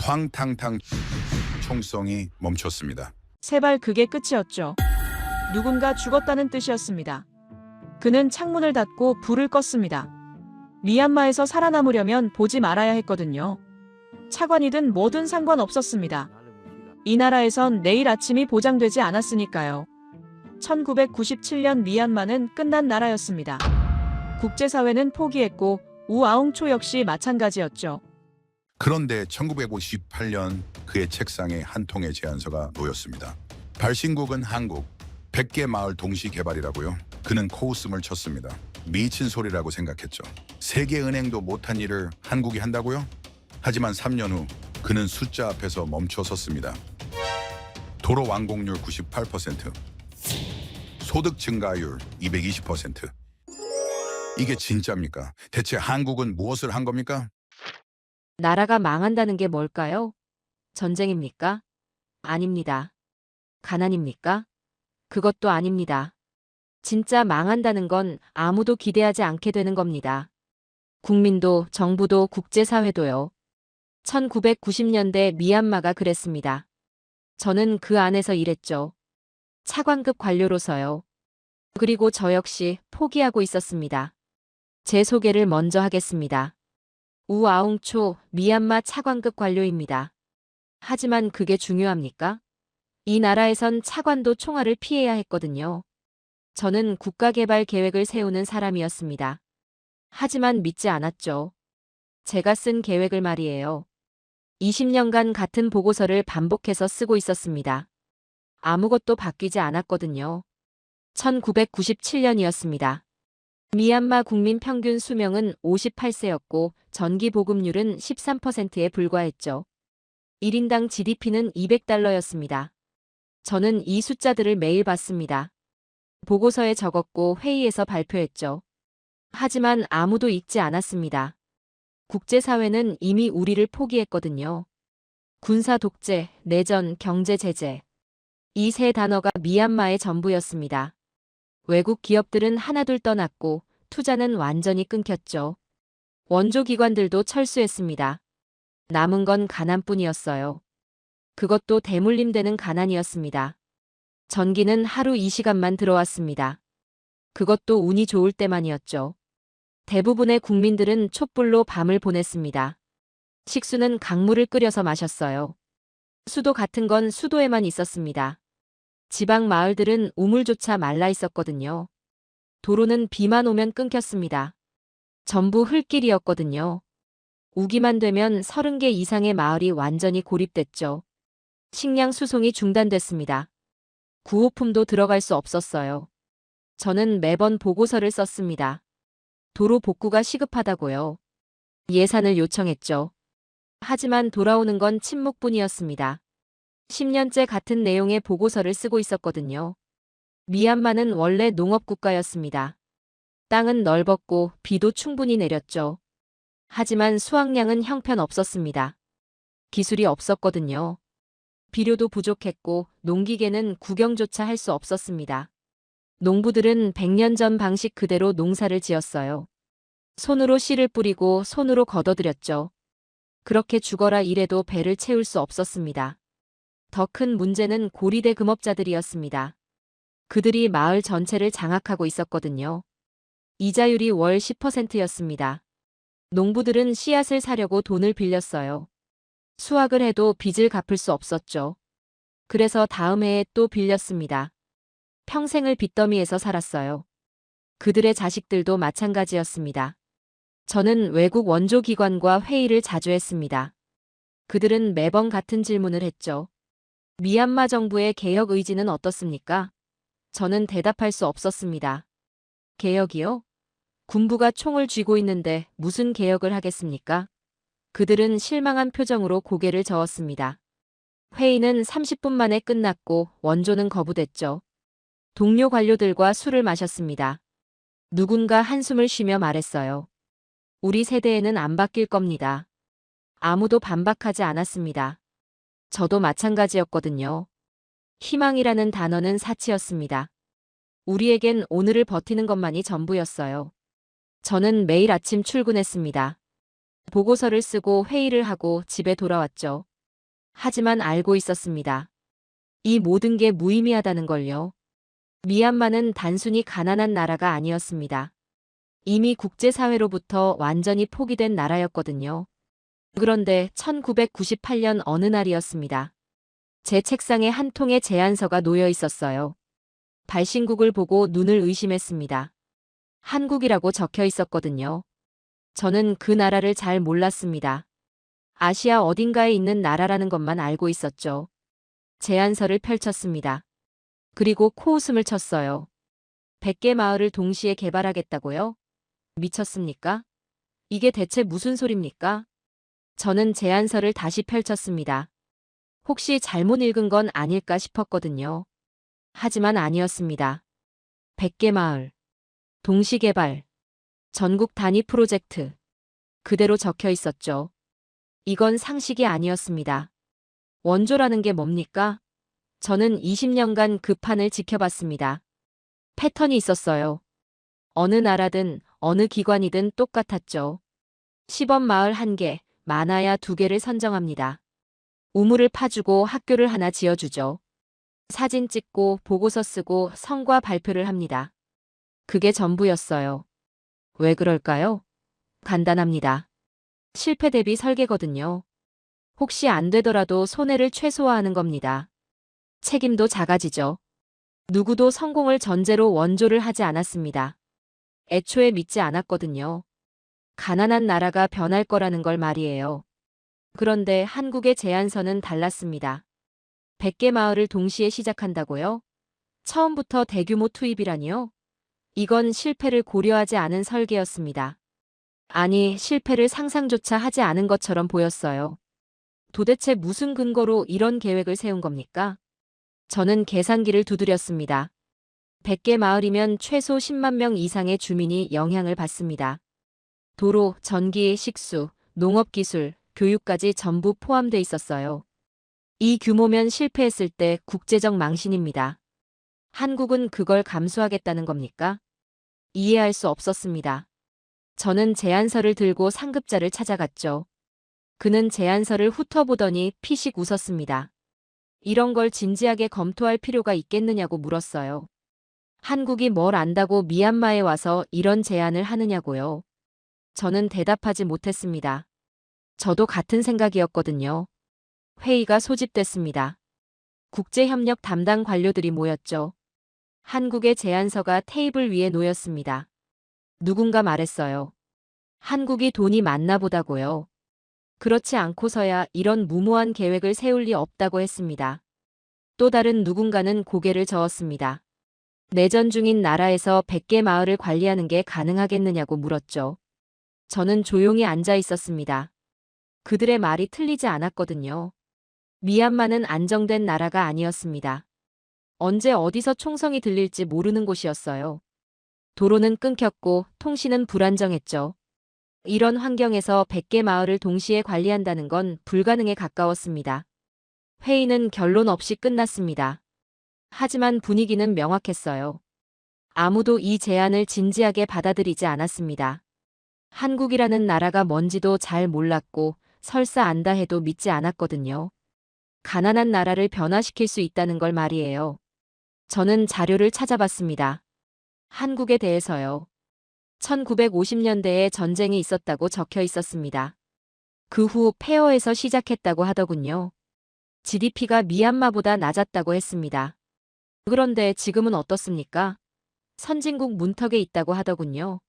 탕탕탕 총성이 멈췄습니다. 세발 그게 끝이었죠. 누군가 죽었다는 뜻이었습니다. 그는 창문을 닫고 불을 껐습니다. 미얀마에서 살아남으려면 보지 말아야 했거든요. 차관이든 뭐든 상관없었습니다. 이 나라에선 내일 아침이 보장되지 않았으니까요. 1997년 미얀마는 끝난 나라였습니다. 국제사회는 포기했고 우아웅초 역시 마찬가지였죠. 그런데 1958년 그의 책상에 한 통의 제안서가 놓였습니다. 발신국은 한국, 100개 마을 동시 개발이라고요. 그는 코웃음을 쳤습니다. 미친 소리라고 생각했죠. 세계은행도 못한 일을 한국이 한다고요? 하지만 3년 후 그는 숫자 앞에서 멈춰 섰습니다. 도로 완공률 98%, 소득 증가율 220%. 이게 진짜입니까? 대체 한국은 무엇을 한 겁니까? 나라가 망한다는 게 뭘까요? 전쟁입니까? 아닙니다. 가난입니까? 그것도 아닙니다. 진짜 망한다는 건 아무도 기대하지 않게 되는 겁니다. 국민도, 정부도, 국제사회도요. 1990년대 미얀마가 그랬습니다. 저는 그 안에서 일했죠. 차관급 관료로서요. 그리고 저 역시 포기하고 있었습니다. 제 소개를 먼저 하겠습니다. 우아웅초 미얀마 차관급 관료입니다. 하지만 그게 중요합니까? 이 나라에선 차관도 총알을 피해야 했거든요. 저는 국가개발 계획을 세우는 사람이었습니다. 하지만 믿지 않았죠. 제가 쓴 계획을 말이에요. 20년간 같은 보고서를 반복해서 쓰고 있었습니다. 아무것도 바뀌지 않았거든요. 1997년이었습니다. 미얀마 국민 평균 수명은 58세였고 전기 보급률은 13%에 불과했죠. 1인당 GDP는 200달러였습니다. 저는 이 숫자들을 매일 봤습니다. 보고서에 적었고 회의에서 발표했죠. 하지만 아무도 읽지 않았습니다. 국제사회는 이미 우리를 포기했거든요. 군사 독재, 내전, 경제 제재. 이 세 단어가 미얀마의 전부였습니다. 외국 기업들은 하나둘 떠났고 투자는 완전히 끊겼죠. 원조 기관들도 철수했습니다. 남은 건 가난뿐이었어요. 그것도 대물림되는 가난이었습니다. 전기는 하루 2시간만 들어왔습니다. 그것도 운이 좋을 때만이었죠. 대부분의 국민들은 촛불로 밤을 보냈습니다. 식수는 강물을 끓여서 마셨어요. 수도 같은 건 수도에만 있었습니다. 지방 마을들은 우물조차 말라 있었거든요. 도로는 비만 오면 끊겼습니다. 전부 흙길이었거든요. 우기만 되면 30개 이상의 마을이 완전히 고립됐죠. 식량 수송이 중단됐습니다. 구호품도 들어갈 수 없었어요. 저는 매번 보고서를 썼습니다. 도로 복구가 시급하다고요. 예산을 요청했죠. 하지만 돌아오는 건 침묵뿐이었습니다. 10년째 같은 내용의 보고서를 쓰고 있었거든요. 미얀마는 원래 농업국가였습니다. 땅은 넓었고 비도 충분히 내렸죠. 하지만 수확량은 형편없었습니다. 기술이 없었거든요. 비료도 부족했고 농기계는 구경조차 할 수 없었습니다. 농부들은 100년 전 방식 그대로 농사를 지었어요. 손으로 씨를 뿌리고 손으로 걷어들였죠. 그렇게 죽어라 일해도 배를 채울 수 없었습니다. 더 큰 문제는 고리대 금업자들이었습니다. 그들이 마을 전체를 장악하고 있었거든요. 이자율이 월 10%였습니다. 농부들은 씨앗을 사려고 돈을 빌렸어요. 수확을 해도 빚을 갚을 수 없었죠. 그래서 다음 해에 또 빌렸습니다. 평생을 빚더미에서 살았어요. 그들의 자식들도 마찬가지였습니다. 저는 외국 원조기관과 회의를 자주 했습니다. 그들은 매번 같은 질문을 했죠. 미얀마 정부의 개혁 의지는 어떻습니까? 저는 대답할 수 없었습니다. 개혁이요? 군부가 총을 쥐고 있는데 무슨 개혁을 하겠습니까? 그들은 실망한 표정으로 고개를 저었습니다. 회의는 30분 만에 끝났고 원조는 거부됐죠. 동료 관료들과 술을 마셨습니다. 누군가 한숨을 쉬며 말했어요. 우리 세대에는 안 바뀔 겁니다. 아무도 반박하지 않았습니다. 저도 마찬가지였거든요. 희망이라는 단어는 사치였습니다. 우리에겐 오늘을 버티는 것만이 전부였어요. 저는 매일 아침 출근했습니다. 보고서를 쓰고 회의를 하고 집에 돌아왔죠. 하지만 알고 있었습니다. 이 모든 게 무의미하다는 걸요. 미얀마는 단순히 가난한 나라가 아니었습니다. 이미 국제사회로부터 완전히 포기된 나라였거든요. 그런데 1998년 어느 날이었습니다. 제 책상에 한 통의 제안서가 놓여 있었어요. 발신국을 보고 눈을 의심했습니다. 한국이라고 적혀 있었거든요. 저는 그 나라를 잘 몰랐습니다. 아시아 어딘가에 있는 나라라는 것만 알고 있었죠. 제안서를 펼쳤습니다. 그리고 코웃음을 쳤어요. 100개 마을을 동시에 개발하겠다고요? 미쳤습니까? 이게 대체 무슨 소립니까? 저는 제안서를 다시 펼쳤습니다. 혹시 잘못 읽은 건 아닐까 싶었거든요. 하지만 아니었습니다. 100개 마을, 동시개발, 전국 단위 프로젝트. 그대로 적혀 있었죠. 이건 상식이 아니었습니다. 원조라는 게 뭡니까? 저는 20년간 그 판을 지켜봤습니다. 패턴이 있었어요. 어느 나라든 어느 기관이든 똑같았죠. 시범 마을 1개, 많아야 2개를 선정합니다. 우물을 파주고 학교를 하나 지어주죠. 사진 찍고 보고서 쓰고 성과 발표를 합니다. 그게 전부였어요. 왜 그럴까요? 간단합니다. 실패 대비 설계거든요. 혹시 안 되더라도 손해를 최소화하는 겁니다. 책임도 작아지죠. 누구도 성공을 전제로 원조를 하지 않았습니다. 애초에 믿지 않았거든요. 가난한 나라가 변할 거라는 걸 말이에요. 그런데 한국의 제안서는 달랐습니다. 100개 마을을 동시에 시작한다고요? 처음부터 대규모 투입이라니요? 이건 실패를 고려하지 않은 설계였습니다. 아니, 실패를 상상조차 하지 않은 것처럼 보였어요. 도대체 무슨 근거로 이런 계획을 세운 겁니까? 저는 계산기를 두드렸습니다. 100개 마을이면 최소 10만 명 이상의 주민이 영향을 받습니다. 도로, 전기, 식수, 농업기술, 교육까지 전부 포함돼 있었어요. 이 규모면 실패했을 때 국제적 망신입니다. 한국은 그걸 감수하겠다는 겁니까? 이해할 수 없었습니다. 저는 제안서를 들고 상급자를 찾아갔죠. 그는 제안서를 훑어보더니 피식 웃었습니다. 이런 걸 진지하게 검토할 필요가 있겠느냐고 물었어요. 한국이 뭘 안다고 미얀마에 와서 이런 제안을 하느냐고요. 저는 대답하지 못했습니다. 저도 같은 생각이었거든요. 회의가 소집됐습니다. 국제협력 담당 관료들이 모였죠. 한국의 제안서가 테이블 위에 놓였습니다. 누군가 말했어요. 한국이 돈이 많나 보다고요. 그렇지 않고서야 이런 무모한 계획을 세울 리 없다고 했습니다. 또 다른 누군가는 고개를 저었습니다. 내전 중인 나라에서 100개 마을을 관리하는 게 가능하겠느냐고 물었죠. 저는 조용히 앉아 있었습니다. 그들의 말이 틀리지 않았거든요. 미얀마는 안정된 나라가 아니었습니다. 언제 어디서 총성이 들릴지 모르는 곳이었어요. 도로는 끊겼고 통신은 불안정했죠. 이런 환경에서 100개 마을을 동시에 관리한다는 건 불가능에 가까웠습니다. 회의는 결론 없이 끝났습니다. 하지만 분위기는 명확했어요. 아무도 이 제안을 진지하게 받아들이지 않았습니다. 한국이라는 나라가 뭔지도 잘 몰랐고 설사 안다 해도 믿지 않았거든요. 가난한 나라를 변화시킬 수 있다는 걸 말이에요. 저는 자료를 찾아봤습니다. 한국에 대해서요. 1950년대에 전쟁이 있었다고 적혀 있었습니다. 그 후 폐허에서 시작했다고 하더군요. GDP가 미얀마보다 낮았다고 했습니다. 그런데 지금은 어떻습니까? 선진국 문턱에 있다고 하더군요.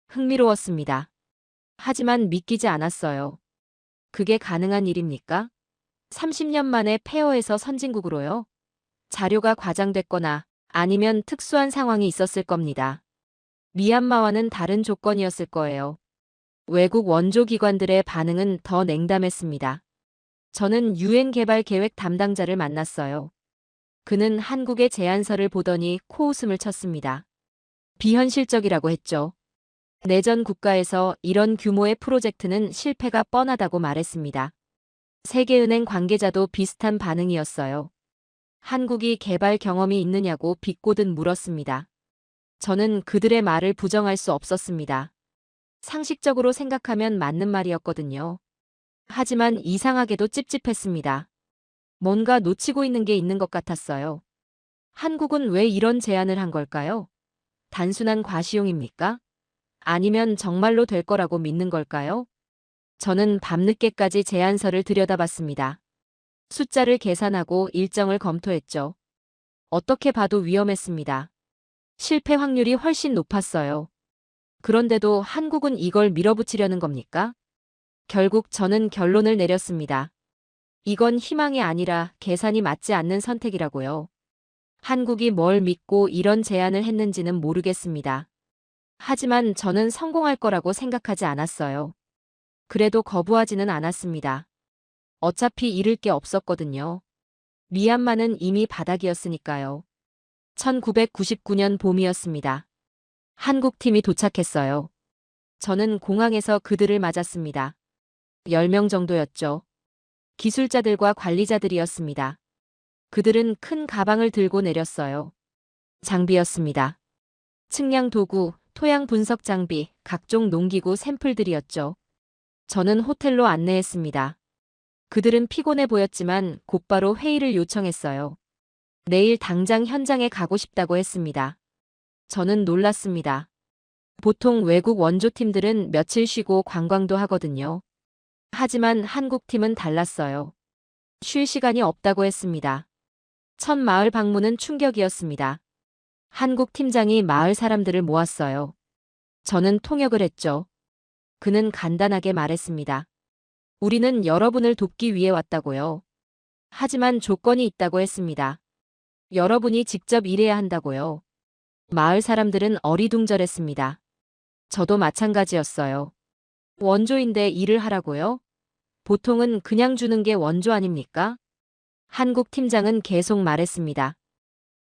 흥미로웠습니다. 하지만 믿기지 않았어요. 그게 가능한 일입니까? 30년 만에 폐허에서 선진국으로요? 자료가 과장됐거나 아니면 특수한 상황이 있었을 겁니다. 미얀마와는 다른 조건이었을 거예요. 외국 원조 기관들의 반응은 더 냉담했습니다. 저는 유엔 개발 계획 담당자를 만났어요. 그는 한국의 제안서를 보더니 코웃음을 쳤습니다. 비현실적이라고 했죠. 내전 국가에서 이런 규모의 프로젝트는 실패가 뻔하다고 말했습니다. 세계은행 관계자도 비슷한 반응이었어요. 한국이 개발 경험이 있느냐고 비꼬듯 물었습니다. 저는 그들의 말을 부정할 수 없었습니다. 상식적으로 생각하면 맞는 말이었거든요. 하지만 이상하게도 찝찝했습니다. 뭔가 놓치고 있는 게 있는 것 같았어요. 한국은 왜 이런 제안을 한 걸까요? 단순한 과시용입니까? 아니면 정말로 될 거라고 믿는 걸까요? 저는 밤늦게까지 제안서를 들여다봤습니다. 숫자를 계산하고 일정을 검토했죠. 어떻게 봐도 위험했습니다. 실패 확률이 훨씬 높았어요. 그런데도 한국은 이걸 밀어붙이려는 겁니까? 결국 저는 결론을 내렸습니다. 이건 희망이 아니라 계산이 맞지 않는 선택이라고요. 한국이 뭘 믿고 이런 제안을 했는지는 모르겠습니다. 하지만 저는 성공할 거라고 생각하지 않았어요. 그래도 거부하지는 않았습니다. 어차피 잃을 게 없었거든요. 미얀마는 이미 바닥이었으니까요. 1999년 봄이었습니다. 한국팀이 도착했어요. 저는 공항에서 그들을 맞았습니다. 10명 정도였죠. 기술자들과 관리자들이었습니다. 그들은 큰 가방을 들고 내렸어요. 장비였습니다. 측량 도구, 토양 분석 장비, 각종 농기구 샘플들이었죠. 저는 호텔로 안내했습니다. 그들은 피곤해 보였지만 곧바로 회의를 요청했어요. 내일 당장 현장에 가고 싶다고 했습니다. 저는 놀랐습니다. 보통 외국 원조팀들은 며칠 쉬고 관광도 하거든요. 하지만 한국팀은 달랐어요. 쉴 시간이 없다고 했습니다. 첫 마을 방문은 충격이었습니다. 한국 팀장이 마을 사람들을 모았어요. 저는 통역을 했죠. 그는 간단하게 말했습니다. 우리는 여러분을 돕기 위해 왔다고요. 하지만 조건이 있다고 했습니다. 여러분이 직접 일해야 한다고요. 마을 사람들은 어리둥절했습니다. 저도 마찬가지였어요. 원조인데 일을 하라고요? 보통은 그냥 주는 게 원조 아닙니까? 한국 팀장은 계속 말했습니다.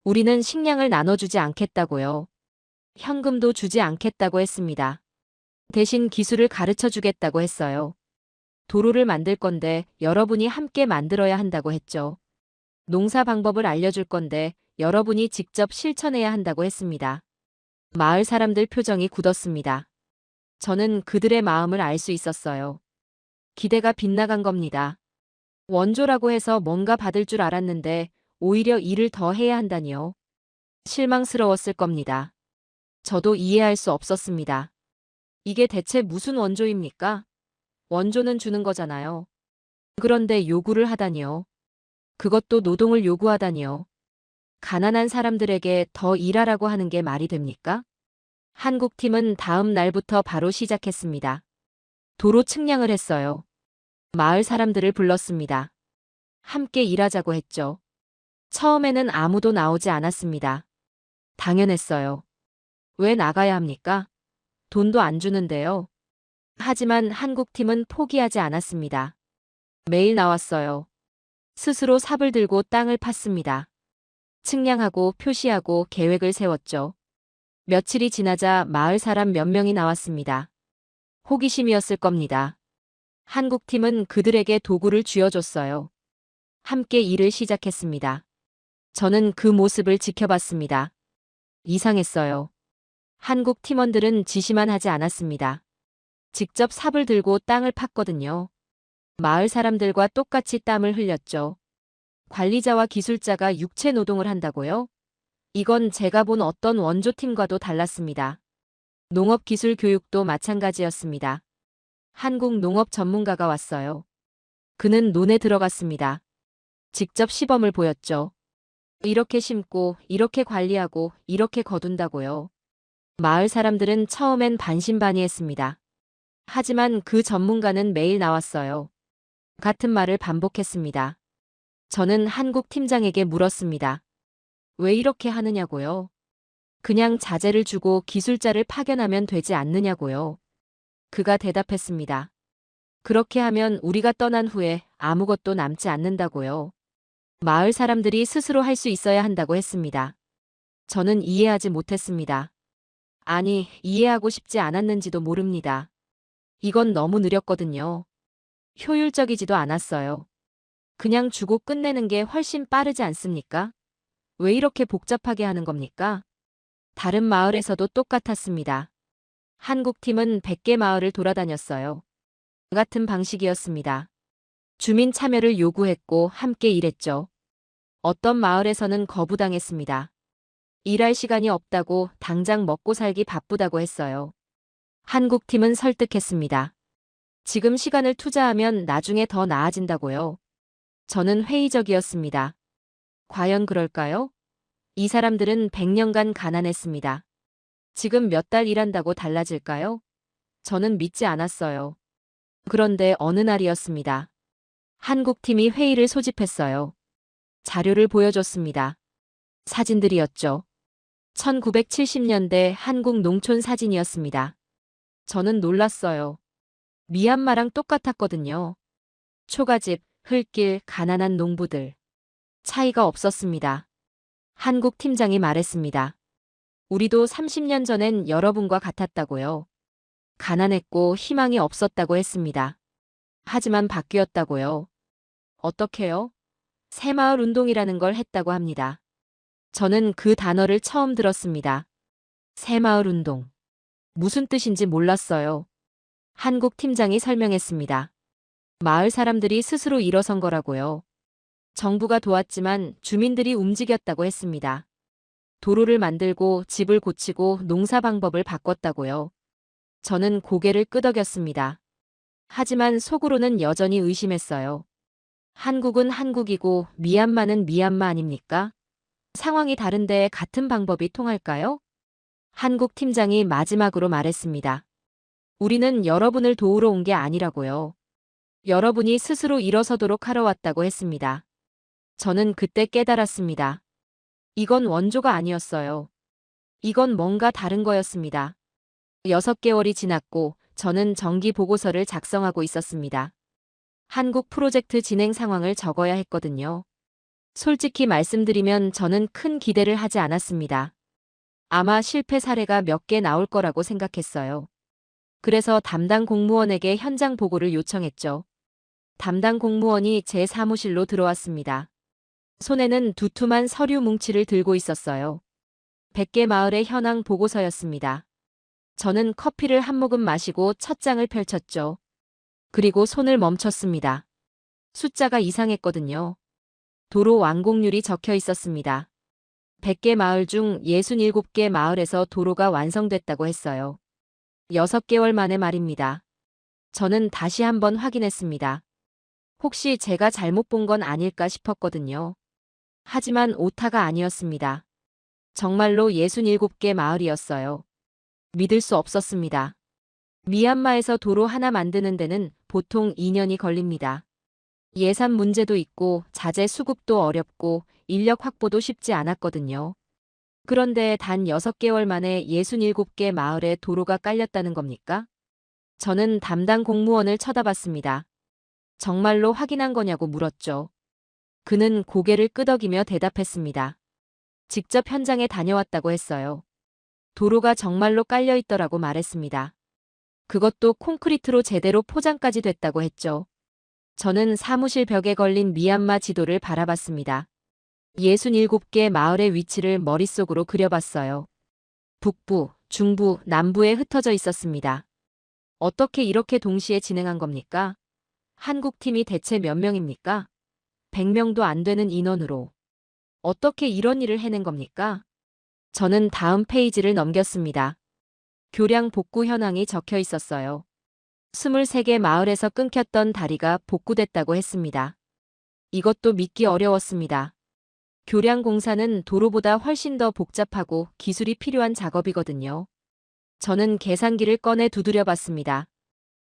우리는 식량을 나눠주지 않겠다고요. 현금도 주지 않겠다고 했습니다. 대신 기술을 가르쳐 주겠다고 했어요. 도로를 만들 건데 여러분이 함께 만들어야 한다고 했죠. 농사 방법을 알려줄 건데 여러분이 직접 실천해야 한다고 했습니다. 마을 사람들 표정이 굳었습니다. 저는 그들의 마음을 알 수 있었어요. 기대가 빗나간 겁니다. 원조라고 해서 뭔가 받을 줄 알았는데 오히려 일을 더 해야 한다니요. 실망스러웠을 겁니다. 저도 이해할 수 없었습니다. 이게 대체 무슨 원조입니까? 원조는 주는 거잖아요. 그런데 요구를 하다니요. 그것도 노동을 요구하다니요. 가난한 사람들에게 더 일하라고 하는 게 말이 됩니까? 한국팀은 다음 날부터 바로 시작했습니다. 도로 측량을 했어요. 마을 사람들을 불렀습니다. 함께 일하자고 했죠. 처음에는 아무도 나오지 않았습니다. 당연했어요. 왜 나가야 합니까? 돈도 안 주는데요. 하지만 한국팀은 포기하지 않았습니다. 매일 나왔어요. 스스로 삽을 들고 땅을 팠습니다. 측량하고 표시하고 계획을 세웠죠. 며칠이 지나자 마을 사람 몇 명이 나왔습니다. 호기심이었을 겁니다. 한국팀은 그들에게 도구를 쥐어줬어요. 함께 일을 시작했습니다. 저는 그 모습을 지켜봤습니다. 이상했어요. 한국 팀원들은 지시만 하지 않았습니다. 직접 삽을 들고 땅을 팠거든요. 마을 사람들과 똑같이 땀을 흘렸죠. 관리자와 기술자가 육체 노동을 한다고요? 이건 제가 본 어떤 원조팀과도 달랐습니다. 농업기술 교육도 마찬가지였습니다. 한국 농업 전문가가 왔어요. 그는 논에 들어갔습니다. 직접 시범을 보였죠. 이렇게 심고, 이렇게 관리하고, 이렇게 거둔다고요. 마을 사람들은 처음엔 반신반의했습니다. 하지만 그 전문가는 매일 나왔어요. 같은 말을 반복했습니다. 저는 한국 팀장에게 물었습니다. 왜 이렇게 하느냐고요? 그냥 자재를 주고 기술자를 파견하면 되지 않느냐고요. 그가 대답했습니다. 그렇게 하면 우리가 떠난 후에 아무것도 남지 않는다고요. 마을 사람들이 스스로 할 수 있어야 한다고 했습니다. 저는 이해하지 못했습니다. 아니, 이해하고 싶지 않았는지도 모릅니다. 이건 너무 느렸거든요. 효율적이지도 않았어요. 그냥 주고 끝내는 게 훨씬 빠르지 않습니까? 왜 이렇게 복잡하게 하는 겁니까? 다른 마을에서도 똑같았습니다. 한국 팀은 100개 마을을 돌아다녔어요. 같은 방식이었습니다. 주민 참여를 요구했고 함께 일했죠. 어떤 마을에서는 거부당했습니다. 일할 시간이 없다고 당장 먹고 살기 바쁘다고 했어요. 한국팀은 설득했습니다. 지금 시간을 투자하면 나중에 더 나아진다고요. 저는 회의적이었습니다. 과연 그럴까요? 이 사람들은 100년간 가난했습니다. 지금 몇 달 일한다고 달라질까요? 저는 믿지 않았어요. 그런데 어느 날이었습니다. 한국팀이 회의를 소집했어요. 자료를 보여줬습니다. 사진들이었죠. 1970년대 한국 농촌 사진이었습니다. 저는 놀랐어요. 미얀마랑 똑같았거든요. 초가집, 흙길, 가난한 농부들. 차이가 없었습니다. 한국 팀장이 말했습니다. 우리도 30년 전엔 여러분과 같았다고요. 가난했고 희망이 없었다고 했습니다. 하지만 바뀌었다고요. 어떻게요? 새마을 운동이라는 걸 했다고 합니다. 저는 그 단어를 처음 들었습니다. 새마을 운동. 무슨 뜻인지 몰랐어요. 한국 팀장이 설명했습니다. 마을 사람들이 스스로 일어선 거라고요. 정부가 도왔지만 주민들이 움직였다고 했습니다. 도로를 만들고 집을 고치고 농사 방법을 바꿨다고요. 저는 고개를 끄덕였습니다. 하지만 속으로는 여전히 의심했어요. 한국은 한국이고 미얀마는 미얀마 아닙니까? 상황이 다른데 같은 방법이 통할까요? 한국 팀장이 마지막으로 말했습니다. 우리는 여러분을 도우러 온 게 아니라고요. 여러분이 스스로 일어서도록 하러 왔다고 했습니다. 저는 그때 깨달았습니다. 이건 원조가 아니었어요. 이건 뭔가 다른 거였습니다. 6개월이 지났고 저는 정기 보고서를 작성하고 있었습니다. 한국 프로젝트 진행 상황을 적어야 했거든요. 솔직히 말씀드리면 저는 큰 기대를 하지 않았습니다. 아마 실패 사례가 몇 개 나올 거라고 생각했어요. 그래서 담당 공무원에게 현장 보고를 요청했죠. 담당 공무원이 제 사무실로 들어왔습니다. 손에는 두툼한 서류 뭉치를 들고 있었어요. 100개 마을의 현황 보고서였습니다. 저는 커피를 한 모금 마시고 첫 장을 펼쳤죠. 그리고 손을 멈췄습니다. 숫자가 이상했거든요. 도로 완공률이 적혀 있었습니다. 100개 마을 중 67개 마을에서 도로가 완성됐다고 했어요. 6개월 만에 말입니다. 저는 다시 한번 확인했습니다. 혹시 제가 잘못 본 건 아닐까 싶었거든요. 하지만 오타가 아니었습니다. 정말로 67개 마을이었어요. 믿을 수 없었습니다. 미얀마에서 도로 하나 만드는 데는 보통 2년이 걸립니다. 예산 문제도 있고 자재 수급도 어렵고 인력 확보도 쉽지 않았거든요. 그런데 단 6개월 만에 67개 마을에 도로가 깔렸다는 겁니까? 저는 담당 공무원을 쳐다봤습니다. 정말로 확인한 거냐고 물었죠. 그는 고개를 끄덕이며 대답했습니다. 직접 현장에 다녀왔다고 했어요. 도로가 정말로 깔려 있더라고 말했습니다. 그것도 콘크리트로 제대로 포장까지 됐다고 했죠. 저는 사무실 벽에 걸린 미얀마 지도를 바라봤습니다. 67개 마을의 위치를 머릿속으로 그려봤어요. 북부, 중부, 남부에 흩어져 있었습니다. 어떻게 이렇게 동시에 진행한 겁니까? 한국팀이 대체 몇 명입니까? 100명도 안 되는 인원으로. 어떻게 이런 일을 해낸 겁니까? 저는 다음 페이지를 넘겼습니다. 교량 복구 현황이 적혀 있었어요. 23개 마을에서 끊겼던 다리가 복구됐다고 했습니다. 이것도 믿기 어려웠습니다. 교량 공사는 도로보다 훨씬 더 복잡하고 기술이 필요한 작업이거든요. 저는 계산기를 꺼내 두드려 봤습니다.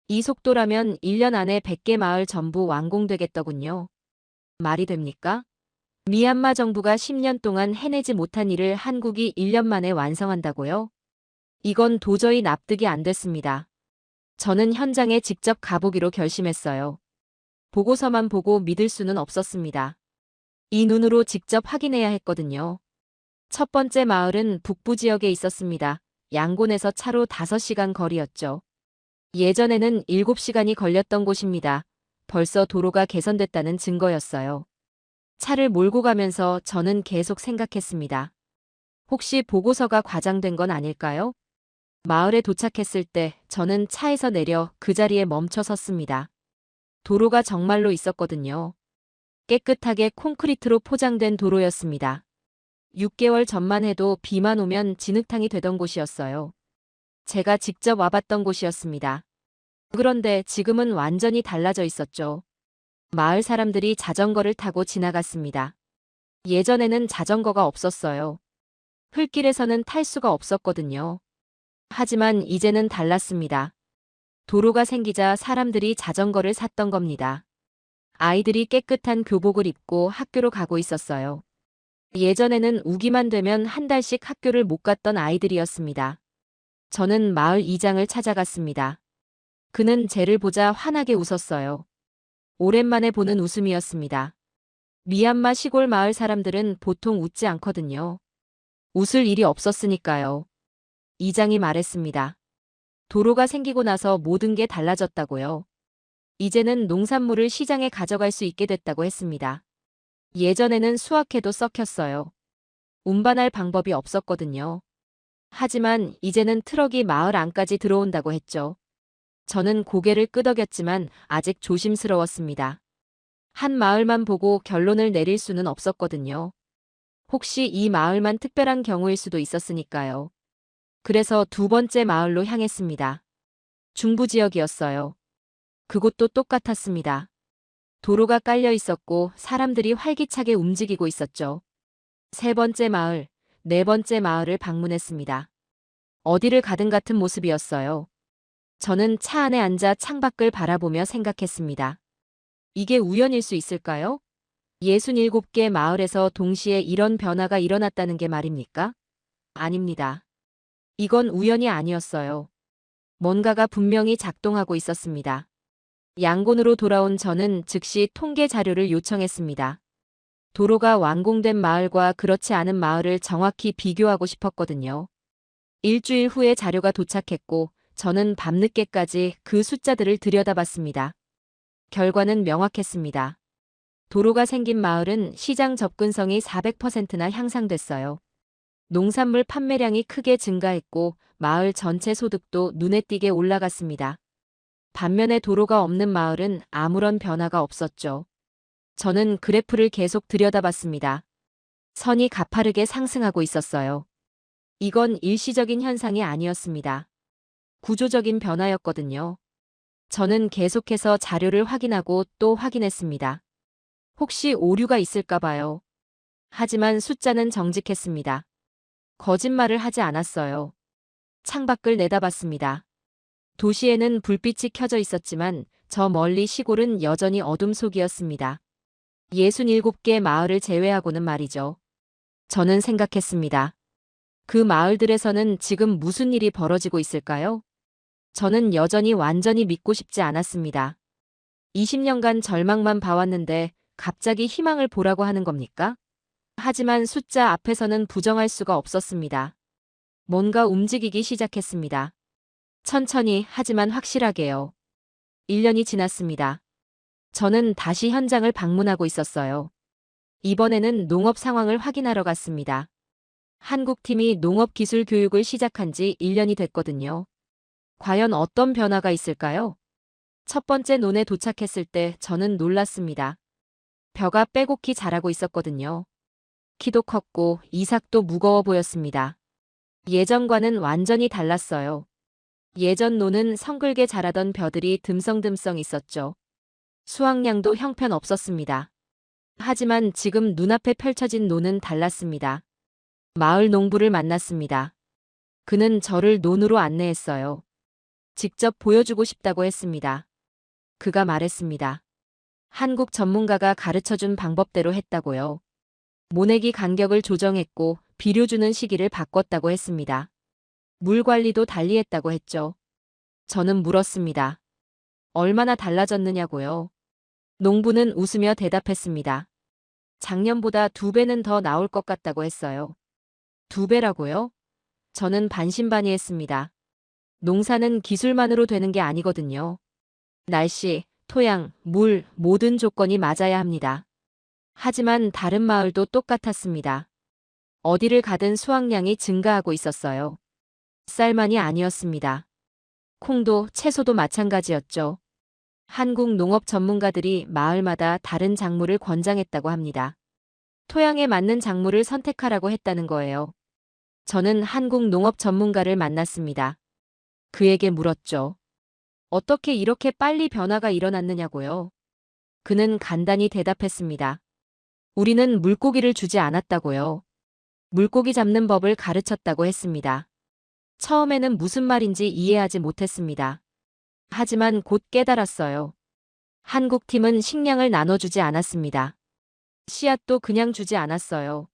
이 속도라면 1년 안에 100개 마을 전부 완공되겠더군요. 말이 됩니까? 미얀마 정부가 10년 동안 해내지 못한 일을 한국이 1년 만에 완성한다고요? 이건 도저히 납득이 안 됐습니다. 저는 현장에 직접 가보기로 결심했어요. 보고서만 보고 믿을 수는 없었습니다. 이 눈으로 직접 확인해야 했거든요. 첫 번째 마을은 북부 지역에 있었습니다. 양곤에서 차로 5시간 거리였죠. 예전에는 7시간이 걸렸던 곳입니다. 벌써 도로가 개선됐다는 증거였어요. 차를 몰고 가면서 저는 계속 생각했습니다. 혹시 보고서가 과장된 건 아닐까요? 마을에 도착했을 때 저는 차에서 내려 그 자리에 멈춰 섰습니다. 도로가 정말로 있었거든요. 깨끗하게 콘크리트로 포장된 도로였습니다. 6개월 전만 해도 비만 오면 진흙탕이 되던 곳이었어요. 제가 직접 와봤던 곳이었습니다. 그런데 지금은 완전히 달라져 있었죠. 마을 사람들이 자전거를 타고 지나갔습니다. 예전에는 자전거가 없었어요. 흙길에서는 탈 수가 없었거든요. 하지만 이제는 달랐습니다. 도로가 생기자 사람들이 자전거를 샀던 겁니다. 아이들이 깨끗한 교복을 입고 학교로 가고 있었어요. 예전에는 우기만 되면 한 달씩 학교를 못 갔던 아이들이었습니다. 저는 마을 이장을 찾아갔습니다. 그는 쟤를 보자 환하게 웃었어요. 오랜만에 보는 웃음이었습니다. 미얀마 시골 마을 사람들은 보통 웃지 않거든요. 웃을 일이 없었으니까요. 이장이 말했습니다. 도로가 생기고 나서 모든 게 달라졌다고요. 이제는 농산물을 시장에 가져갈 수 있게 됐다고 했습니다. 예전에는 수확해도 썩혔어요. 운반할 방법이 없었거든요. 하지만 이제는 트럭이 마을 안까지 들어온다고 했죠. 저는 고개를 끄덕였지만 아직 조심스러웠습니다. 한 마을만 보고 결론을 내릴 수는 없었거든요. 혹시 이 마을만 특별한 경우일 수도 있었으니까요. 그래서 두 번째 마을로 향했습니다. 중부 지역이었어요. 그곳도 똑같았습니다. 도로가 깔려 있었고 사람들이 활기차게 움직이고 있었죠. 세 번째 마을, 네 번째 마을을 방문했습니다. 어디를 가든 같은 모습이었어요. 저는 차 안에 앉아 창밖을 바라보며 생각했습니다. 이게 우연일 수 있을까요? 67개 마을에서 동시에 이런 변화가 일어났다는 게 말입니까? 아닙니다. 이건 우연이 아니었어요. 뭔가가 분명히 작동하고 있었습니다. 양곤으로 돌아온 저는 즉시 통계 자료를 요청했습니다. 도로가 완공된 마을과 그렇지 않은 마을을 정확히 비교하고 싶었거든요. 일주일 후에 자료가 도착했고 저는 밤늦게까지 그 숫자들을 들여다봤습니다. 결과는 명확했습니다. 도로가 생긴 마을은 시장 접근성이 400%나 향상됐어요. 농산물 판매량이 크게 증가했고 마을 전체 소득도 눈에 띄게 올라갔습니다. 반면에 도로가 없는 마을은 아무런 변화가 없었죠. 저는 그래프를 계속 들여다봤습니다. 선이 가파르게 상승하고 있었어요. 이건 일시적인 현상이 아니었습니다. 구조적인 변화였거든요. 저는 계속해서 자료를 확인하고 또 확인했습니다. 혹시 오류가 있을까 봐요. 하지만 숫자는 정직했습니다. 거짓말을 하지 않았어요. 창밖을 내다봤습니다. 도시에는 불빛이 켜져 있었지만 저 멀리 시골은 여전히 어둠 속이었습니다. 67개 마을을 제외하고는 말이죠. 저는 생각했습니다. 그 마을들에서는 지금 무슨 일이 벌어지고 있을까요? 저는 여전히 완전히 믿고 싶지 않았습니다. 20년간 절망만 봐왔는데 갑자기 희망을 보라고 하는 겁니까? 하지만 숫자 앞에서는 부정할 수가 없었습니다. 뭔가 움직이기 시작했습니다. 천천히 하지만 확실하게요. 1년이 지났습니다. 저는 다시 현장을 방문하고 있었어요. 이번에는 농업 상황을 확인하러 갔습니다. 한국팀이 농업 기술 교육을 시작한 지 1년이 됐거든요. 과연 어떤 변화가 있을까요? 첫 번째 논에 도착했을 때 저는 놀랐습니다. 벼가 빼곡히 자라고 있었거든요. 키도 컸고 이삭도 무거워 보였습니다. 예전과는 완전히 달랐어요. 예전 논은 성글게 자라던 벼들이 듬성듬성 있었죠. 수확량도 형편없었습니다. 하지만 지금 눈앞에 펼쳐진 논은 달랐습니다. 마을 농부를 만났습니다. 그는 저를 논으로 안내했어요. 직접 보여주고 싶다고 했습니다. 그가 말했습니다. 한국 전문가가 가르쳐준 방법대로 했다고요. 모내기 간격을 조정했고 비료 주는 시기를 바꿨다고 했습니다. 물 관리도 달리 했다고 했죠. 저는 물었습니다. 얼마나 달라졌느냐고요. 농부는 웃으며 대답했습니다. 작년보다 2배는 더 나올 것 같다고 했어요. 2배라고요? 저는 반신반의했습니다. 농사는 기술만으로 되는 게 아니거든요. 날씨, 토양, 물, 모든 조건이 맞아야 합니다. 하지만 다른 마을도 똑같았습니다. 어디를 가든 수확량이 증가하고 있었어요. 쌀만이 아니었습니다. 콩도 채소도 마찬가지였죠. 한국 농업 전문가들이 마을마다 다른 작물을 권장했다고 합니다. 토양에 맞는 작물을 선택하라고 했다는 거예요. 저는 한국 농업 전문가를 만났습니다. 그에게 물었죠. 어떻게 이렇게 빨리 변화가 일어났느냐고요. 그는 간단히 대답했습니다. 우리는 물고기를 주지 않았다고요. 물고기 잡는 법을 가르쳤다고 했습니다. 처음에는 무슨 말인지 이해하지 못했습니다. 하지만 곧 깨달았어요. 한국 팀은 식량을 나눠주지 않았습니다. 씨앗도 그냥 주지 않았어요.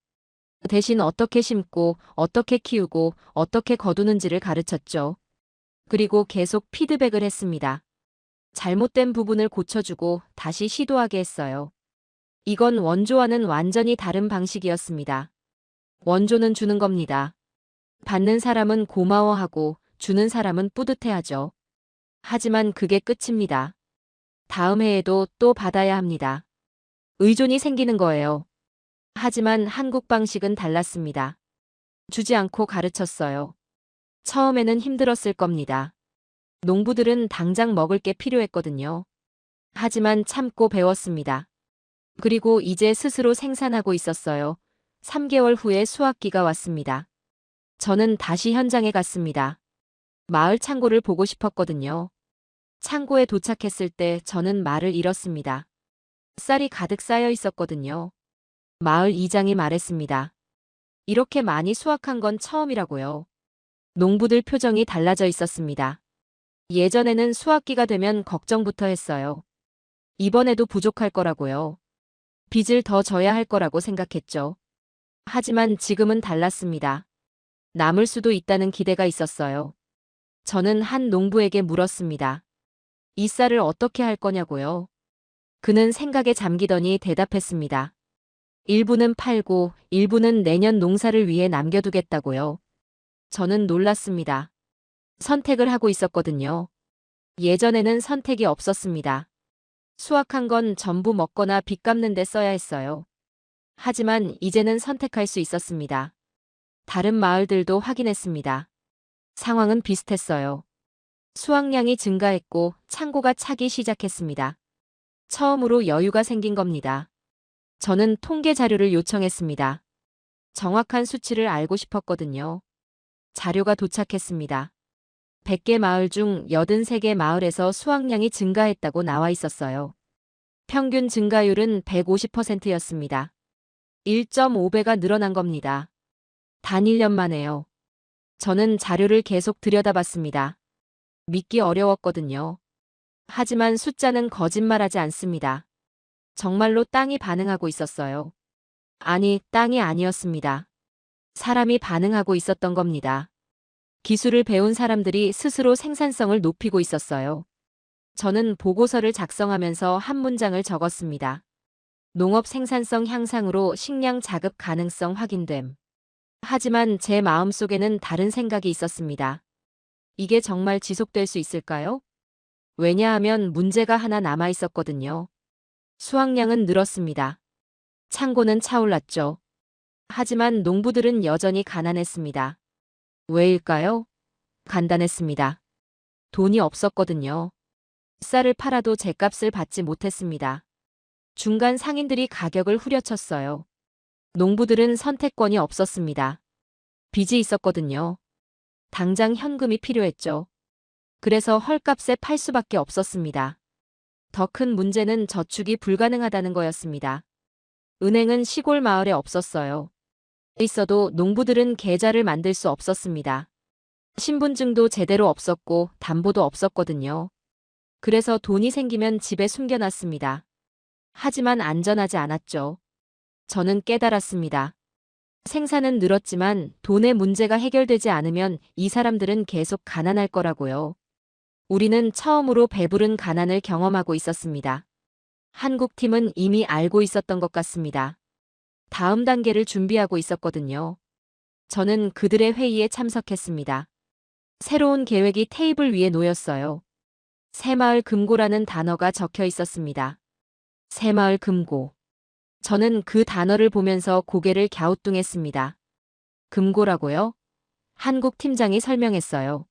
대신 어떻게 심고, 어떻게 키우고, 어떻게 거두는지를 가르쳤죠. 그리고 계속 피드백을 했습니다. 잘못된 부분을 고쳐주고 다시 시도하게 했어요. 이건 원조와는 완전히 다른 방식이었습니다. 원조는 주는 겁니다. 받는 사람은 고마워하고 주는 사람은 뿌듯해하죠. 하지만 그게 끝입니다. 다음 해에도 또 받아야 합니다. 의존이 생기는 거예요. 하지만 한국 방식은 달랐습니다. 주지 않고 가르쳤어요. 처음에는 힘들었을 겁니다. 농부들은 당장 먹을 게 필요했거든요. 하지만 참고 배웠습니다. 그리고 이제 스스로 생산하고 있었어요. 3개월 후에 수확기가 왔습니다. 저는 다시 현장에 갔습니다. 마을 창고를 보고 싶었거든요. 창고에 도착했을 때 저는 말을 잃었습니다. 쌀이 가득 쌓여 있었거든요. 마을 이장이 말했습니다. 이렇게 많이 수확한 건 처음이라고요. 농부들 표정이 달라져 있었습니다. 예전에는 수확기가 되면 걱정부터 했어요. 이번에도 부족할 거라고요. 빚을 더 져야 할 거라고 생각했죠. 하지만 지금은 달랐습니다. 남을 수도 있다는 기대가 있었어요. 저는 한 농부에게 물었습니다. 이 쌀을 어떻게 할 거냐고요? 그는 생각에 잠기더니 대답했습니다. 일부는 팔고 일부는 내년 농사를 위해 남겨두겠다고요. 저는 놀랐습니다. 선택을 하고 있었거든요. 예전에는 선택이 없었습니다. 수확한 건 전부 먹거나 빚 갚는 데 써야 했어요. 하지만 이제는 선택할 수 있었습니다. 다른 마을들도 확인했습니다. 상황은 비슷했어요. 수확량이 증가했고 창고가 차기 시작했습니다. 처음으로 여유가 생긴 겁니다. 저는 통계 자료를 요청했습니다. 정확한 수치를 알고 싶었거든요. 자료가 도착했습니다. 100개 마을 중 83개 마을에서 수확량이 증가했다고 나와 있었어요. 평균 증가율은 150%였습니다. 1.5배가 늘어난 겁니다. 단 1년 만에요. 저는 자료를 계속 들여다봤습니다. 믿기 어려웠거든요. 하지만 숫자는 거짓말하지 않습니다. 정말로 땅이 반응하고 있었어요. 아니, 땅이 아니었습니다. 사람이 반응하고 있었던 겁니다. 기술을 배운 사람들이 스스로 생산성을 높이고 있었어요. 저는 보고서를 작성하면서 한 문장을 적었습니다. 농업 생산성 향상으로 식량 자급 가능성 확인됨. 하지만 제 마음속에는 다른 생각이 있었습니다. 이게 정말 지속될 수 있을까요? 왜냐하면 문제가 하나 남아 있었거든요. 수확량은 늘었습니다. 창고는 차올랐죠. 하지만 농부들은 여전히 가난했습니다. 왜일까요? 간단했습니다. 돈이 없었거든요. 쌀을 팔아도 제값을 받지 못했습니다. 중간 상인들이 가격을 후려쳤어요. 농부들은 선택권이 없었습니다. 빚이 있었거든요. 당장 현금이 필요했죠. 그래서 헐값에 팔 수밖에 없었습니다. 더 큰 문제는 저축이 불가능하다는 거였습니다. 은행은 시골 마을에 없었어요. 있어도 농부들은 계좌를 만들 수 없었습니다. 신분증도 제대로 없었고 담보도 없었거든요. 그래서 돈이 생기면 집에 숨겨놨습니다. 하지만 안전하지 않았죠. 저는 깨달았습니다. 생산은 늘었지만 돈의 문제가 해결되지 않으면 이 사람들은 계속 가난할 거라고요. 우리는 처음으로 배부른 가난을 경험하고 있었습니다. 한국 팀은 이미 알고 있었던 것 같습니다. 다음 단계를 준비하고 있었거든요. 저는 그들의 회의에 참석했습니다. 새로운 계획이 테이블 위에 놓였어요. 새마을 금고라는 단어가 적혀 있었습니다. 새마을 금고. 저는 그 단어를 보면서 고개를 갸우뚱했습니다. 금고라고요? 한국 팀장이 설명했어요.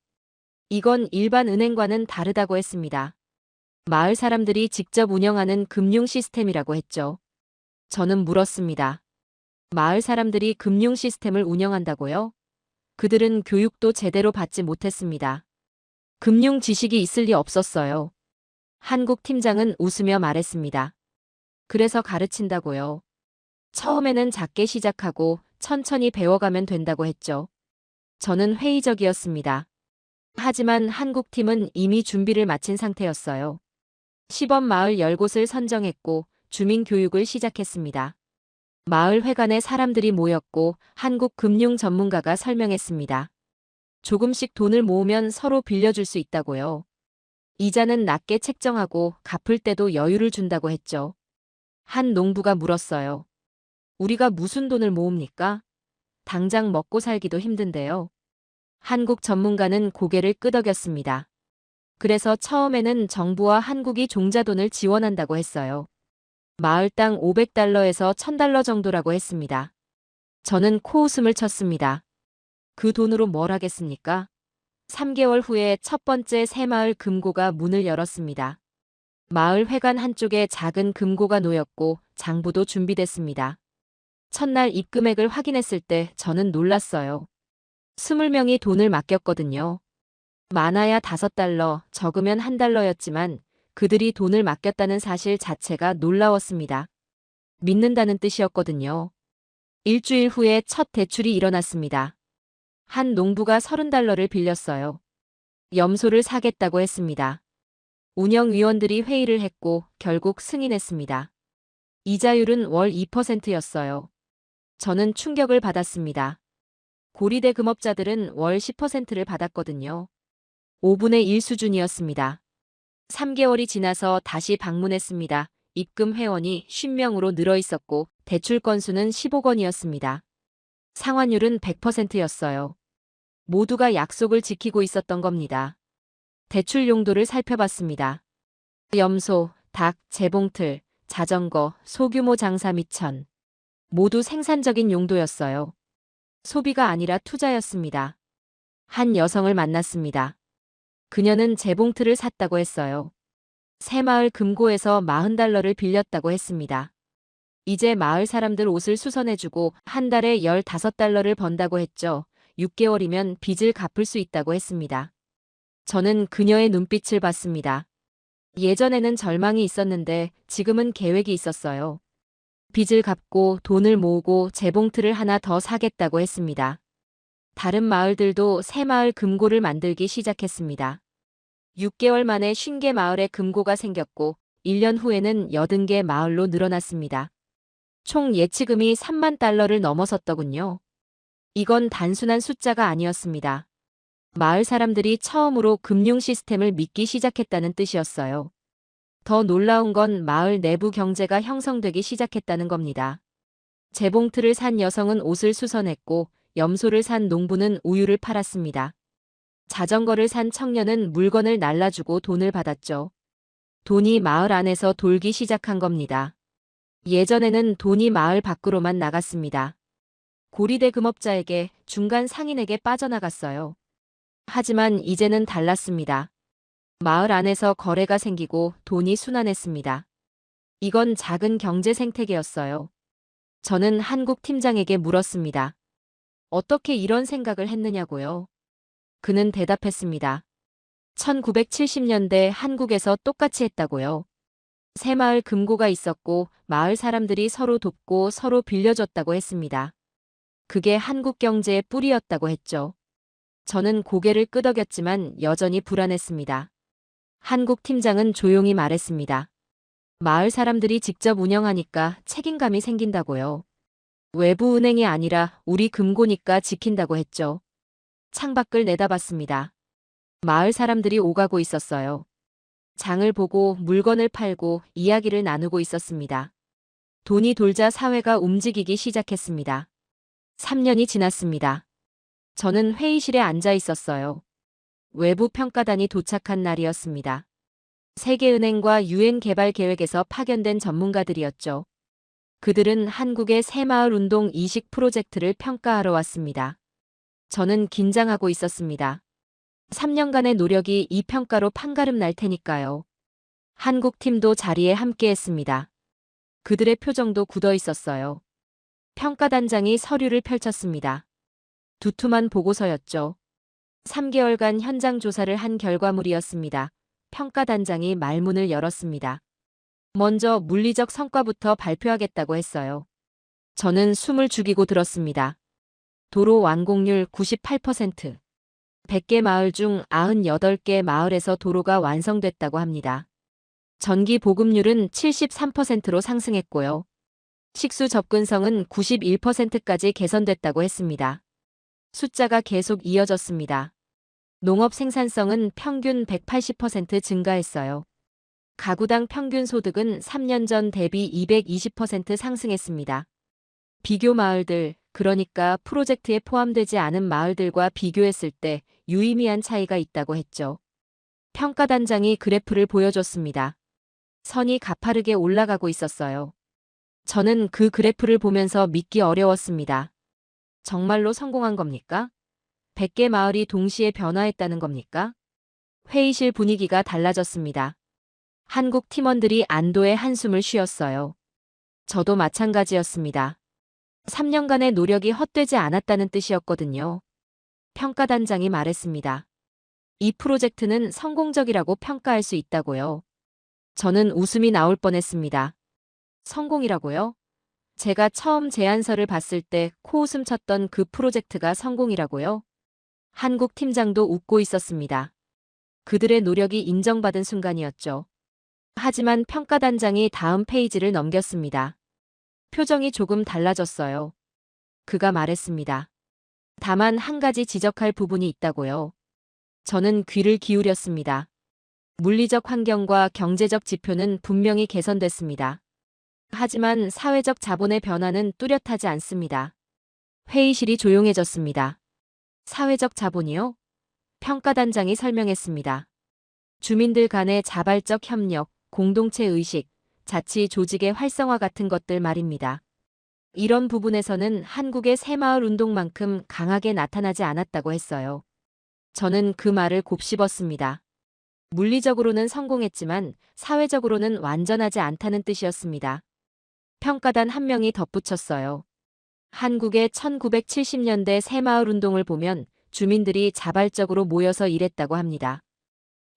이건 일반 은행과는 다르다고 했습니다. 마을 사람들이 직접 운영하는 금융 시스템이라고 했죠. 저는 물었습니다. 마을 사람들이 금융 시스템을 운영한다고요? 그들은 교육도 제대로 받지 못했습니다. 금융 지식이 있을 리 없었어요. 한국 팀장은 웃으며 말했습니다. 그래서 가르친다고요. 처음에는 작게 시작하고 천천히 배워가면 된다고 했죠. 저는 회의적이었습니다. 하지만 한국 팀은 이미 준비를 마친 상태였어요. 시범 마을 10곳을 선정했고 주민 교육을 시작했습니다. 마을 회관에 사람들이 모였고 한국 금융 전문가가 설명했습니다. 조금씩 돈을 모으면 서로 빌려줄 수 있다고요. 이자는 낮게 책정하고 갚을 때도 여유를 준다고 했죠. 한 농부가 물었어요. 우리가 무슨 돈을 모읍니까? 당장 먹고 살기도 힘든데요. 한국 전문가는 고개를 끄덕였습니다. 그래서 처음에는 정부와 한국이 종자돈을 지원한다고 했어요. 마을당 500달러에서 1000달러 정도라고 했습니다. 저는 코웃음을 쳤습니다. 그 돈으로 뭘 하겠습니까? 3개월 후에 첫 번째 새마을 금고가 문을 열었습니다. 마을 회관 한쪽에 작은 금고가 놓였고 장부도 준비됐습니다. 첫날 입금액을 확인했을 때 저는 놀랐어요. 20명이 돈을 맡겼거든요. 많아야 5달러, 적으면 1달러였지만 그들이 돈을 맡겼다는 사실 자체가 놀라웠습니다. 믿는다는 뜻이었거든요. 일주일 후에 첫 대출이 일어났습니다. 한 농부가 30달러를 빌렸어요. 염소를 사겠다고 했습니다. 운영위원들이 회의를 했고 결국 승인했습니다. 이자율은 월 2%였어요. 저는 충격을 받았습니다. 고리대 금업자들은 월 10%를 받았거든요. 5분의 1 수준이었습니다. 3개월이 지나서 다시 방문했습니다. 입금 회원이 50명으로 늘어 있었고 대출 건수는 15건이었습니다. 상환율은 100%였어요. 모두가 약속을 지키고 있었던 겁니다. 대출 용도를 살펴봤습니다. 염소, 닭, 재봉틀, 자전거, 소규모 장사 미천. 모두 생산적인 용도였어요. 소비가 아니라 투자였습니다. 한 여성을 만났습니다. 그녀는 재봉틀을 샀다고 했어요. 새마을 금고에서 40달러를 빌렸다고 했습니다. 이제 마을 사람들 옷을 수선해주고 한 달에 15달러를 번다고 했죠. 6개월이면 빚을 갚을 수 있다고 했습니다. 저는 그녀의 눈빛을 봤습니다. 예전에는 절망이 있었는데 지금은 계획이 있었어요. 빚을 갚고 돈을 모으고 재봉틀을 하나 더 사겠다고 했습니다. 다른 마을들도 새마을 금고를 만들기 시작했습니다. 6개월 만에 50개 마을에 금고가 생겼고 1년 후에는 80개 마을로 늘어났습니다. 총 예치금이 3만 달러를 넘어섰더군요. 이건 단순한 숫자가 아니었습니다. 마을 사람들이 처음으로 금융 시스템을 믿기 시작했다는 뜻이었어요. 더 놀라운 건 마을 내부 경제가 형성되기 시작했다는 겁니다. 재봉틀을 산 여성은 옷을 수선했고 염소를 산 농부는 우유를 팔았습니다. 자전거를 산 청년은 물건을 날라주고 돈을 받았죠. 돈이 마을 안에서 돌기 시작한 겁니다. 예전에는 돈이 마을 밖으로만 나갔습니다. 고리대 금업자에게, 중간 상인에게 빠져나갔어요. 하지만 이제는 달랐습니다. 마을 안에서 거래가 생기고 돈이 순환했습니다. 이건 작은 경제 생태계였어요. 저는 한국 팀장에게 물었습니다. 어떻게 이런 생각을 했느냐고요? 그는 대답했습니다. 1970년대 한국에서 똑같이 했다고요. 새마을 금고가 있었고 마을 사람들이 서로 돕고 서로 빌려줬다고 했습니다. 그게 한국 경제의 뿌리였다고 했죠. 저는 고개를 끄덕였지만 여전히 불안했습니다. 한국 팀장은 조용히 말했습니다. 마을 사람들이 직접 운영하니까 책임감이 생긴다고요. 외부 은행이 아니라 우리 금고니까 지킨다고 했죠. 창밖을 내다봤습니다. 마을 사람들이 오가고 있었어요. 장을 보고 물건을 팔고 이야기를 나누고 있었습니다. 돈이 돌자 사회가 움직이기 시작했습니다. 3년이 지났습니다. 저는 회의실에 앉아 있었어요. 외부 평가단이 도착한 날이었습니다. 세계은행과 유엔 개발 계획에서 파견된 전문가들이었죠. 그들은 한국의 새마을 운동 이식 프로젝트를 평가하러 왔습니다. 저는 긴장하고 있었습니다. 3년간의 노력이 이 평가로 판가름 날 테니까요. 한국 팀도 자리에 함께했습니다. 그들의 표정도 굳어 있었어요. 평가단장이 서류를 펼쳤습니다. 두툼한 보고서였죠. 3개월간 현장 조사를 한 결과물이었습니다. 평가단장이 말문을 열었습니다. 먼저 물리적 성과부터 발표하겠다고 했어요. 저는 숨을 죽이고 들었습니다. 도로 완공률 98%. 100개 마을 중 98개 마을에서 도로가 완성됐다고 합니다. 전기 보급률은 73%로 상승했고요. 식수 접근성은 91%까지 개선됐다고 했습니다. 숫자가 계속 이어졌습니다. 농업 생산성은 평균 180% 증가했어요. 가구당 평균 소득은 3년 전 대비 220% 상승했습니다. 비교 마을들, 그러니까 프로젝트에 포함되지 않은 마을들과 비교했을 때 유의미한 차이가 있다고 했죠. 평가단장이 그래프를 보여줬습니다. 선이 가파르게 올라가고 있었어요. 저는 그 그래프를 보면서 믿기 어려웠습니다. 정말로 성공한 겁니까? 100개 마을이 동시에 변화했다는 겁니까? 회의실 분위기가 달라졌습니다. 한국 팀원들이 안도의 한숨을 쉬었어요. 저도 마찬가지였습니다. 3년간의 노력이 헛되지 않았다는 뜻이었거든요. 평가단장이 말했습니다. 이 프로젝트는 성공적이라고 평가할 수 있다고요. 저는 웃음이 나올 뻔했습니다. 성공이라고요? 제가 처음 제안서를 봤을 때 코웃음 쳤던 그 프로젝트가 성공이라고요? 한국 팀장도 웃고 있었습니다. 그들의 노력이 인정받은 순간이었죠. 하지만 평가단장이 다음 페이지를 넘겼습니다. 표정이 조금 달라졌어요. 그가 말했습니다. 다만 한 가지 지적할 부분이 있다고요. 저는 귀를 기울였습니다. 물리적 환경과 경제적 지표는 분명히 개선됐습니다. 하지만 사회적 자본의 변화는 뚜렷하지 않습니다. 회의실이 조용해졌습니다. 사회적 자본이요? 평가단장이 설명했습니다. 주민들 간의 자발적 협력, 공동체 의식, 자치 조직의 활성화 같은 것들 말입니다. 이런 부분에서는 한국의 새마을 운동만큼 강하게 나타나지 않았다고 했어요. 저는 그 말을 곱씹었습니다. 물리적으로는 성공했지만 사회적으로는 완전하지 않다는 뜻이었습니다. 평가단 한 명이 덧붙였어요. 한국의 1970년대 새마을 운동을 보면 주민들이 자발적으로 모여서 일했다고 합니다.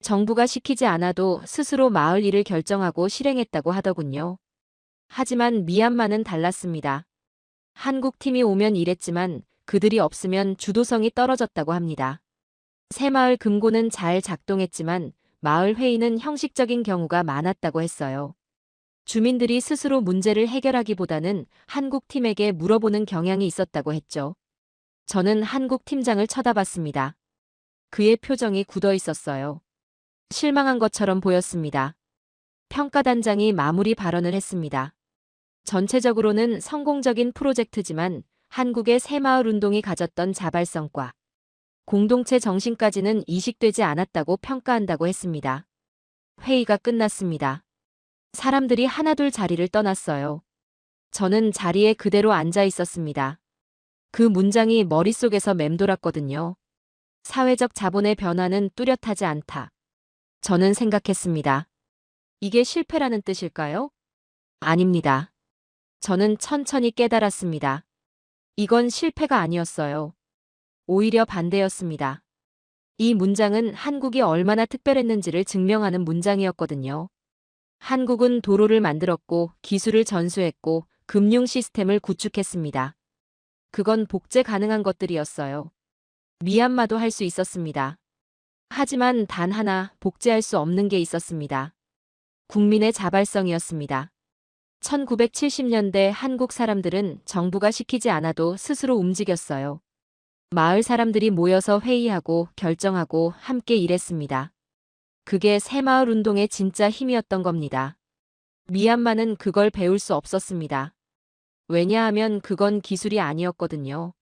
정부가 시키지 않아도 스스로 마을 일을 결정하고 실행했다고 하더군요. 하지만 미얀마는 달랐습니다. 한국 팀이 오면 일했지만 그들이 없으면 주도성이 떨어졌다고 합니다. 새마을 금고는 잘 작동했지만 마을 회의는 형식적인 경우가 많았다고 했어요. 주민들이 스스로 문제를 해결하기보다는 한국 팀에게 물어보는 경향이 있었다고 했죠. 저는 한국 팀장을 쳐다봤습니다. 그의 표정이 굳어 있었어요. 실망한 것처럼 보였습니다. 평가단장이 마무리 발언을 했습니다. 전체적으로는 성공적인 프로젝트지만 한국의 새마을 운동이 가졌던 자발성과 공동체 정신까지는 이식되지 않았다고 평가한다고 했습니다. 회의가 끝났습니다. 사람들이 하나둘 자리를 떠났어요. 저는 자리에 그대로 앉아 있었습니다. 그 문장이 머릿속에서 맴돌았거든요. 사회적 자본의 변화는 뚜렷하지 않다. 저는 생각했습니다. 이게 실패라는 뜻일까요? 아닙니다. 저는 천천히 깨달았습니다. 이건 실패가 아니었어요. 오히려 반대였습니다. 이 문장은 한국이 얼마나 특별했는지를 증명하는 문장이었거든요. 한국은 도로를 만들었고 기술을 전수했고 금융 시스템을 구축했습니다. 그건 복제 가능한 것들이었어요. 미얀마도 할 수 있었습니다. 하지만 단 하나 복제할 수 없는 게 있었습니다. 국민의 자발성이었습니다. 1970년대 한국 사람들은 정부가 시키지 않아도 스스로 움직였어요. 마을 사람들이 모여서 회의하고 결정하고 함께 일했습니다. 그게 새마을 운동의 진짜 힘이었던 겁니다. 미얀마는 그걸 배울 수 없었습니다. 왜냐하면 그건 기술이 아니었거든요.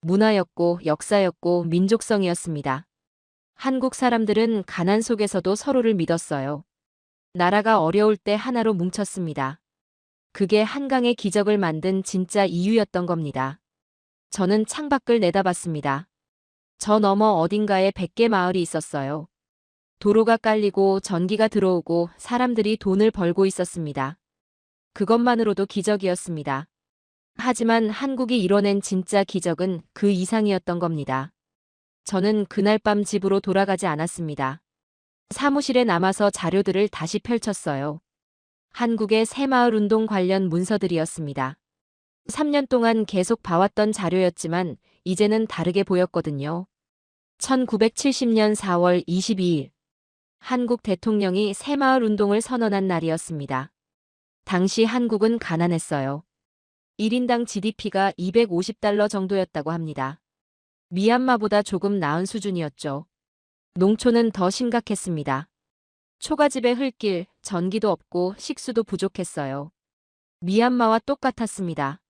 문화였고 역사였고 민족성이었습니다. 한국 사람들은 가난 속에서도 서로를 믿었어요. 나라가 어려울 때 하나로 뭉쳤습니다. 그게 한강의 기적을 만든 진짜 이유였던 겁니다. 저는 창밖을 내다봤습니다. 저 너머 어딘가에 100개 마을이 있었어요. 도로가 깔리고 전기가 들어오고 사람들이 돈을 벌고 있었습니다. 그것만으로도 기적이었습니다. 하지만 한국이 이뤄낸 진짜 기적은 그 이상이었던 겁니다. 저는 그날 밤 집으로 돌아가지 않았습니다. 사무실에 남아서 자료들을 다시 펼쳤어요. 한국의 새마을 운동 관련 문서들이었습니다. 3년 동안 계속 봐왔던 자료였지만 이제는 다르게 보였거든요. 1970년 4월 22일, 한국 대통령이 새마을 운동을 선언한 날이었습니다. 당시 한국은 가난했어요. 1인당 GDP가 250달러 정도였다고 합니다. 미얀마보다 조금 나은 수준이었죠. 농촌은 더 심각했습니다. 초가집에 흙길, 전기도 없고 식수도 부족했어요. 미얀마와 똑같았습니다.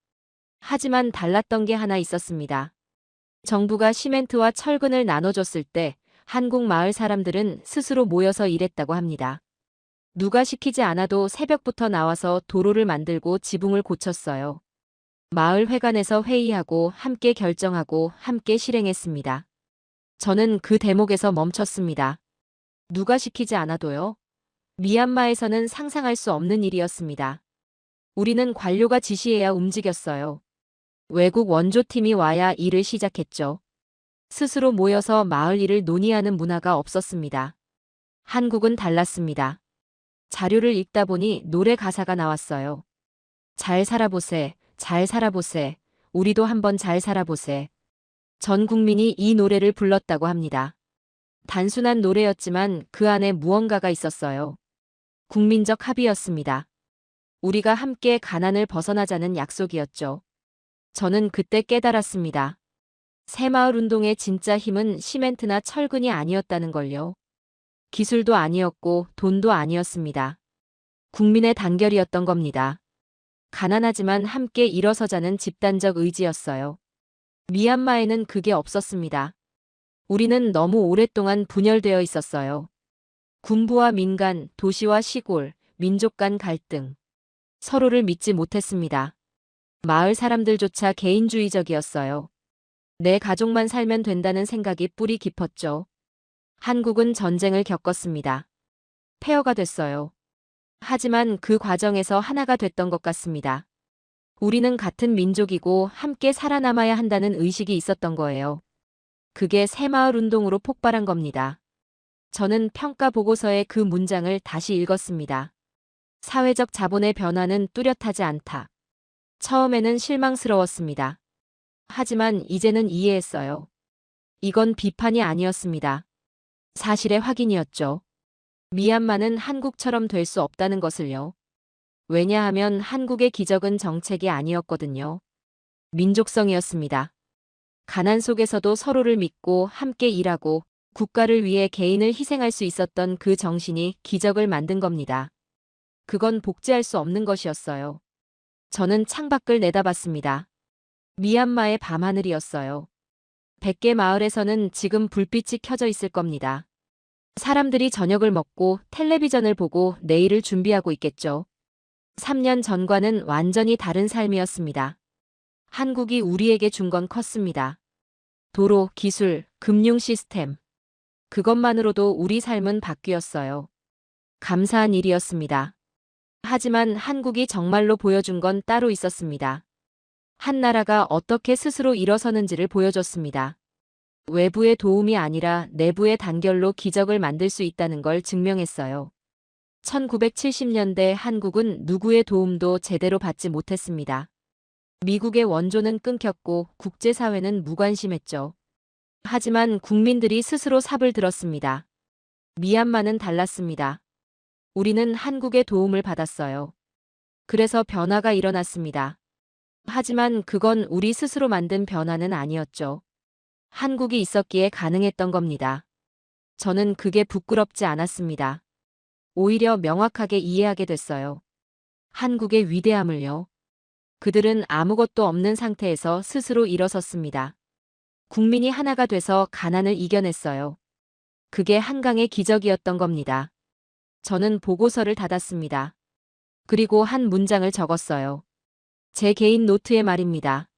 하지만 달랐던 게 하나 있었습니다. 정부가 시멘트와 철근을 나눠줬을 때 한국 마을 사람들은 스스로 모여서 일했다고 합니다. 누가 시키지 않아도 새벽부터 나와서 도로를 만들고 지붕을 고쳤어요. 마을 회관에서 회의하고 함께 결정하고 함께 실행했습니다. 저는 그 대목에서 멈췄습니다. 누가 시키지 않아도요? 미얀마에서는 상상할 수 없는 일이었습니다. 우리는 관료가 지시해야 움직였어요. 외국 원조팀이 와야 일을 시작했죠. 스스로 모여서 마을 일을 논의하는 문화가 없었습니다. 한국은 달랐습니다. 자료를 읽다 보니 노래 가사가 나왔어요. 잘 살아보세, 잘 살아보세, 우리도 한번 잘 살아보세. 전 국민이 이 노래를 불렀다고 합니다. 단순한 노래였지만 그 안에 무언가가 있었어요. 국민적 합의였습니다. 우리가 함께 가난을 벗어나자는 약속이었죠. 저는 그때 깨달았습니다. 새마을 운동의 진짜 힘은 시멘트나 철근이 아니었다는 걸요. 기술도 아니었고 돈도 아니었습니다. 국민의 단결이었던 겁니다. 가난하지만 함께 일어서자는 집단적 의지였어요. 미얀마에는 그게 없었습니다. 우리는 너무 오랫동안 분열되어 있었어요. 군부와 민간, 도시와 시골, 민족 간 갈등. 서로를 믿지 못했습니다. 마을 사람들조차 개인주의적이었어요. 내 가족만 살면 된다는 생각이 뿌리 깊었죠. 한국은 전쟁을 겪었습니다. 폐허가 됐어요. 하지만 그 과정에서 하나가 됐던 것 같습니다. 우리는 같은 민족이고 함께 살아남아야 한다는 의식이 있었던 거예요. 그게 새마을 운동으로 폭발한 겁니다. 저는 평가 보고서의 그 문장을 다시 읽었습니다. 사회적 자본의 변화는 뚜렷하지 않다. 처음에는 실망스러웠습니다. 하지만 이제는 이해했어요. 이건 비판이 아니었습니다. 사실의 확인이었죠. 미얀마는 한국처럼 될 수 없다는 것을요. 왜냐하면 한국의 기적은 정책이 아니었거든요. 민족성이었습니다. 가난 속에서도 서로를 믿고 함께 일하고 국가를 위해 개인을 희생할 수 있었던 그 정신이 기적을 만든 겁니다. 그건 복제할 수 없는 것이었어요. 저는 창밖을 내다봤습니다. 미얀마의 밤하늘이었어요. 100개 마을에서는 지금 불빛이 켜져 있을 겁니다. 사람들이 저녁을 먹고 텔레비전을 보고 내일을 준비하고 있겠죠. 3년 전과는 완전히 다른 삶이었습니다. 한국이 우리에게 준 건 컸습니다. 도로, 기술, 금융 시스템. 그것만으로도 우리 삶은 바뀌었어요. 감사한 일이었습니다. 하지만 한국이 정말로 보여준 건 따로 있었습니다. 한 나라가 어떻게 스스로 일어서는지를 보여줬습니다. 외부의 도움이 아니라 내부의 단결로 기적을 만들 수 있다는 걸 증명했어요. 1970년대 한국은 누구의 도움도 제대로 받지 못했습니다. 미국의 원조는 끊겼고 국제사회는 무관심했죠. 하지만 국민들이 스스로 삽을 들었습니다. 미얀마는 달랐습니다. 우리는 한국의 도움을 받았어요. 그래서 변화가 일어났습니다. 하지만 그건 우리 스스로 만든 변화는 아니었죠. 한국이 있었기에 가능했던 겁니다. 저는 그게 부끄럽지 않았습니다. 오히려 명확하게 이해하게 됐어요. 한국의 위대함을요. 그들은 아무것도 없는 상태에서 스스로 일어섰습니다. 국민이 하나가 돼서 가난을 이겨냈어요. 그게 한강의 기적이었던 겁니다. 저는 보고서를 닫았습니다. 그리고 한 문장을 적었어요. 제 개인 노트에 말입니다.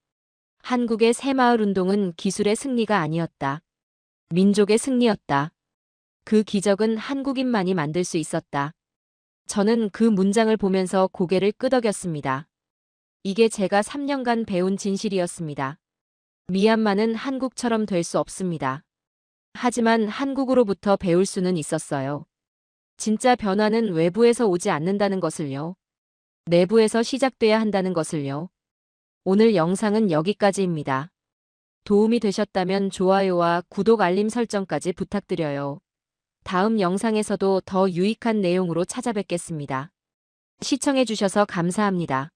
한국의 새마을 운동은 기술의 승리가 아니었다. 민족의 승리였다. 그 기적은 한국인만이 만들 수 있었다. 저는 그 문장을 보면서 고개를 끄덕였습니다. 이게 제가 3년간 배운 진실이었습니다. 미얀마는 한국처럼 될 수 없습니다. 하지만 한국으로부터 배울 수는 있었어요. 진짜 변화는 외부에서 오지 않는다는 것을요. 내부에서 시작돼야 한다는 것을요. 오늘 영상은 여기까지입니다. 도움이 되셨다면 좋아요와 구독 알림 설정까지 부탁드려요. 다음 영상에서도 더 유익한 내용으로 찾아뵙겠습니다. 시청해주셔서 감사합니다.